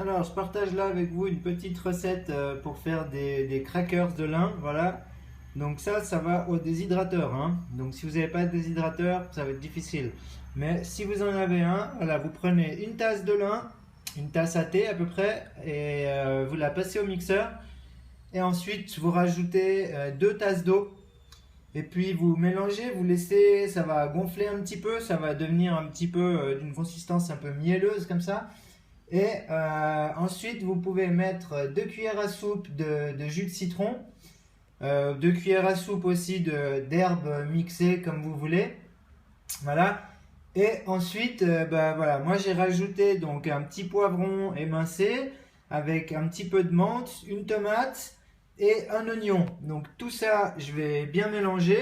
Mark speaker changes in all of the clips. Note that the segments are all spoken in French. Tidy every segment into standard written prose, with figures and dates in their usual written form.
Speaker 1: Alors, je partage là avec vous une petite recette pour faire des crackers de lin. Voilà. Donc ça va au déshydrateur, hein. Donc si vous n'avez pas de déshydrateur, ça va être difficile. Mais si vous en avez un, voilà, vous prenez une tasse de lin, une tasse à thé à peu près, et vous la passez au mixeur. Et ensuite, vous rajoutez 2 tasses d'eau. Et puis vous mélangez, vous laissez, ça va gonfler un petit peu, ça va devenir un petit peu d'une consistance un peu mielleuse comme ça. Et ensuite, vous pouvez mettre 2 cuillères à soupe de jus de citron, 2 cuillères à soupe aussi d'herbes mixées comme vous voulez. Voilà. Et ensuite, bah, voilà, moi j'ai rajouté donc un petit poivron émincé avec un petit peu de menthe, une tomate et un oignon. Donc tout ça, je vais bien mélanger.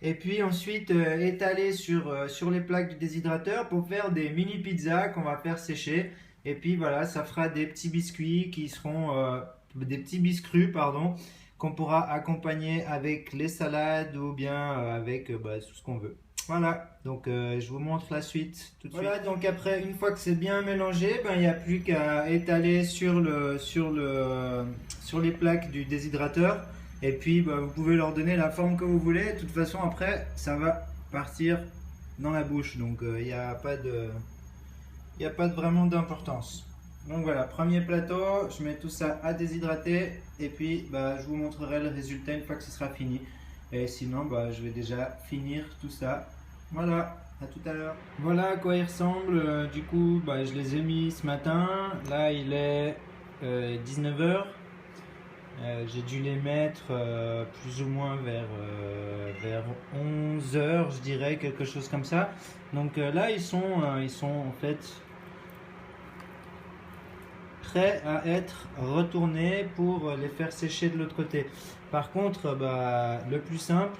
Speaker 1: Et puis ensuite étaler sur les plaques du déshydrateur pour faire des mini pizzas qu'on va faire sécher. Et puis voilà, ça fera des petits biscuits qui seront des petits biscuits, pardon, qu'on pourra accompagner avec les salades ou bien avec bah, tout ce qu'on veut. Voilà, donc je vous montre la suite tout de suite. Voilà, donc après, une fois que c'est bien mélangé, ben, il n'y a plus qu'à étaler sur les plaques du déshydrateur. Et puis, bah, vous pouvez leur donner la forme que vous voulez. De toute façon, après, ça va partir dans la bouche. Donc, il n'y a pas de, il a pas de vraiment d'importance. Donc voilà, premier plateau, je mets tout ça à déshydrater. Et puis, bah, je vous montrerai le résultat une fois que ce sera fini. Et sinon, bah, je vais déjà finir tout ça. Voilà, à tout à l'heure. Voilà à quoi il ressemble. Du coup, bah, je les ai mis ce matin. Là, il est 19 h. J'ai dû les mettre plus ou moins vers 11 heures, je dirais, quelque chose comme ça. Donc là, ils sont en fait prêts à être retournés pour les faire sécher de l'autre côté. Par contre, bah, le plus simple,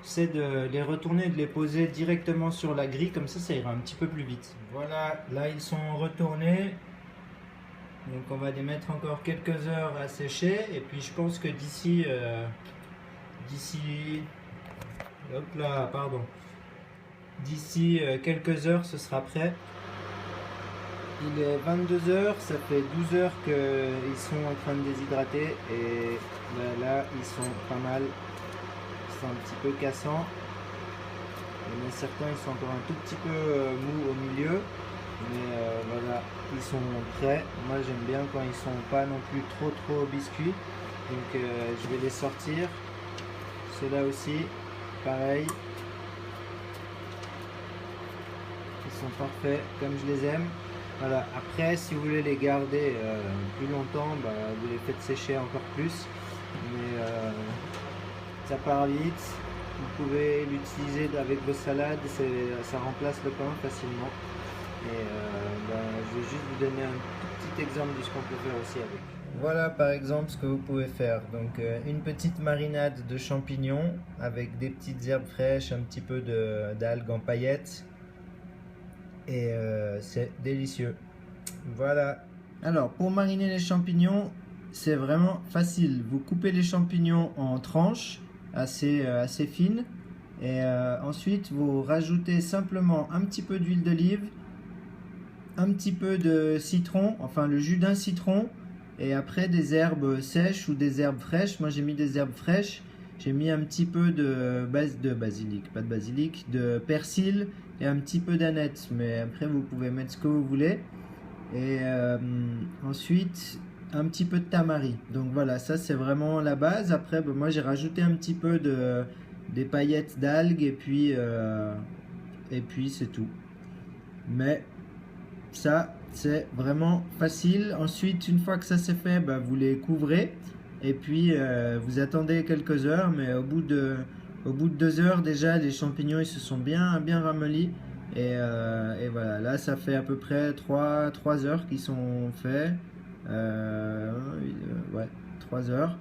Speaker 1: c'est de les retourner et de les poser directement sur la grille, comme ça ira un petit peu plus vite. Voilà, là ils sont retournés. Donc on va les mettre encore quelques heures à sécher et puis je pense que d'ici hop là, pardon, d'ici quelques heures ce sera prêt. Il est 22 heures, ça fait 12 heures qu'ils sont en train de déshydrater et là ils sont pas mal, ils sont un petit peu cassants. Il y en a certains ils sont encore un tout petit peu mous au milieu. Mais voilà, ils sont prêts. Moi j'aime bien quand ils sont pas non plus trop biscuits. Donc je vais les sortir. Ceux-là aussi, pareil. Ils sont parfaits comme je les aime. Voilà, après si vous voulez les garder plus longtemps, bah, vous les faites sécher encore plus. Mais ça part vite. Vous pouvez l'utiliser avec vos salades, ça remplace le pain facilement. Et je vais juste vous donner un tout petit exemple de ce qu'on peut faire aussi avec. Voilà par exemple ce que vous pouvez faire. Donc une petite marinade de champignons avec des petites herbes fraîches, un petit peu d'algues en paillettes. Et c'est délicieux. Voilà. Alors pour mariner les champignons, c'est vraiment facile. Vous coupez les champignons en tranches assez fines. Et ensuite vous rajoutez simplement un petit peu d'huile d'olive, un petit peu de citron, enfin le jus d'un citron, et après des herbes sèches ou des herbes fraîches. Moi j'ai mis des herbes fraîches, j'ai mis un petit peu de basilic, pas de basilic, de persil et un petit peu d'aneth, mais après vous pouvez mettre ce que vous voulez. Et ensuite un petit peu de tamari. Donc voilà, ça c'est vraiment la base. Après moi j'ai rajouté un petit peu des paillettes d'algues et puis c'est tout. Mais ça, c'est vraiment facile. Ensuite, une fois que ça c'est fait, bah, vous les couvrez et puis vous attendez quelques heures. Mais au bout de 2 heures déjà, les champignons ils se sont bien ramollis. Et voilà, là ça fait à peu près 3 heures qu'ils sont faits. Ouais, 3 heures.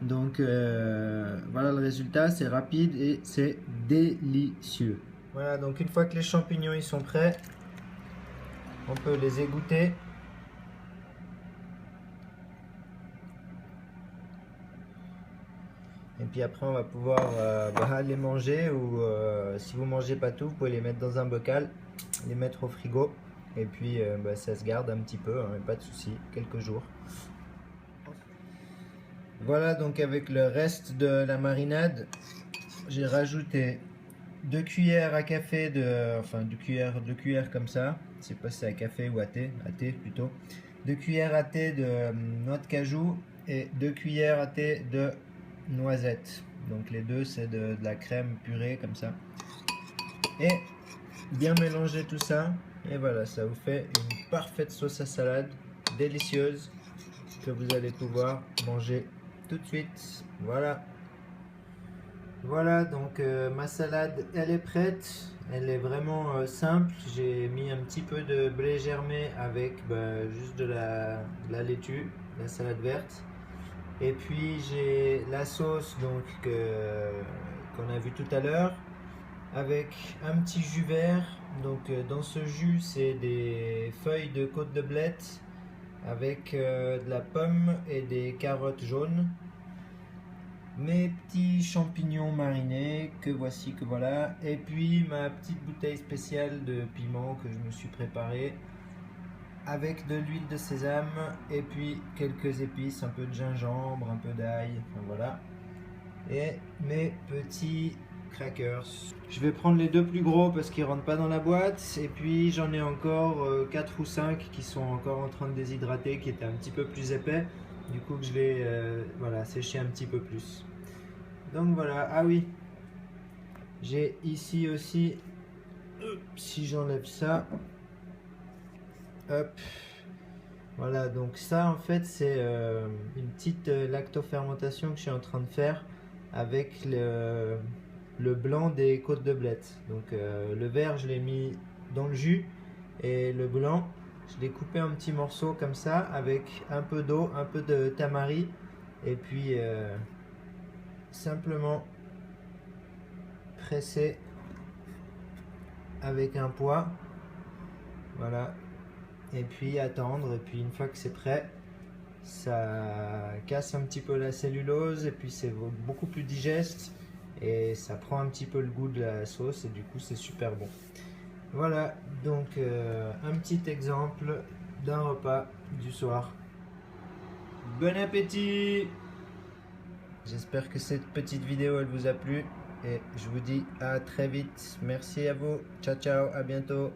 Speaker 1: Donc voilà le résultat, c'est rapide et c'est délicieux. Voilà, donc une fois que les champignons ils sont prêts, on peut les égoutter. Et puis après on va pouvoir les manger ou si vous mangez pas tout, vous pouvez les mettre dans un bocal, les mettre au frigo Et puis ça se garde un petit peu, hein, pas de souci, quelques jours. Voilà, donc avec le reste de la marinade, j'ai rajouté 2 cuillères à café enfin 2 cuillères comme ça. Je sais pas si c'est à café ou à thé plutôt. 2 cuillères à thé de noix de cajou et 2 cuillères à thé de noisettes. Donc les deux c'est de la crème purée comme ça. Et bien mélanger tout ça. Et voilà, ça vous fait une parfaite sauce à salade, délicieuse, que vous allez pouvoir manger tout de suite. Voilà. Voilà, donc ma salade, elle est prête. Elle est vraiment simple. J'ai mis un petit peu de blé germé avec juste de la laitue, la salade verte. Et puis j'ai la sauce donc qu'on a vu tout à l'heure avec un petit jus vert. Donc dans ce jus, c'est des feuilles de côte de blette avec de la pomme et des carottes jaunes. Mes petits champignons marinés que voici, que voilà, et puis ma petite bouteille spéciale de piment que je me suis préparé avec de l'huile de sésame et puis quelques épices, un peu de gingembre, un peu d'ail, enfin voilà, et mes petits crackers. Je vais prendre les deux plus gros parce qu'ils rentrent pas dans la boîte, et puis j'en ai encore 4 ou 5 qui sont encore en train de déshydrater, qui étaient un petit peu plus épais, du coup que je vais voilà, sécher un petit peu plus. Donc voilà, ah oui, j'ai ici aussi, si j'enlève ça, hop, voilà, donc ça en fait c'est une petite lactofermentation que je suis en train de faire avec le blanc des côtes de blettes. Donc le vert je l'ai mis dans le jus et le blanc je l'ai coupé en petits morceaux comme ça avec un peu d'eau, un peu de tamari et puis simplement presser avec un poids, voilà, et puis attendre, et puis une fois que c'est prêt, ça casse un petit peu la cellulose et puis c'est beaucoup plus digeste et ça prend un petit peu le goût de la sauce et du coup c'est super bon. Voilà, donc un petit exemple d'un repas du soir. Bon appétit! J'espère que cette petite vidéo elle vous a plu et je vous dis à très vite. Merci à vous. Ciao ciao, à bientôt.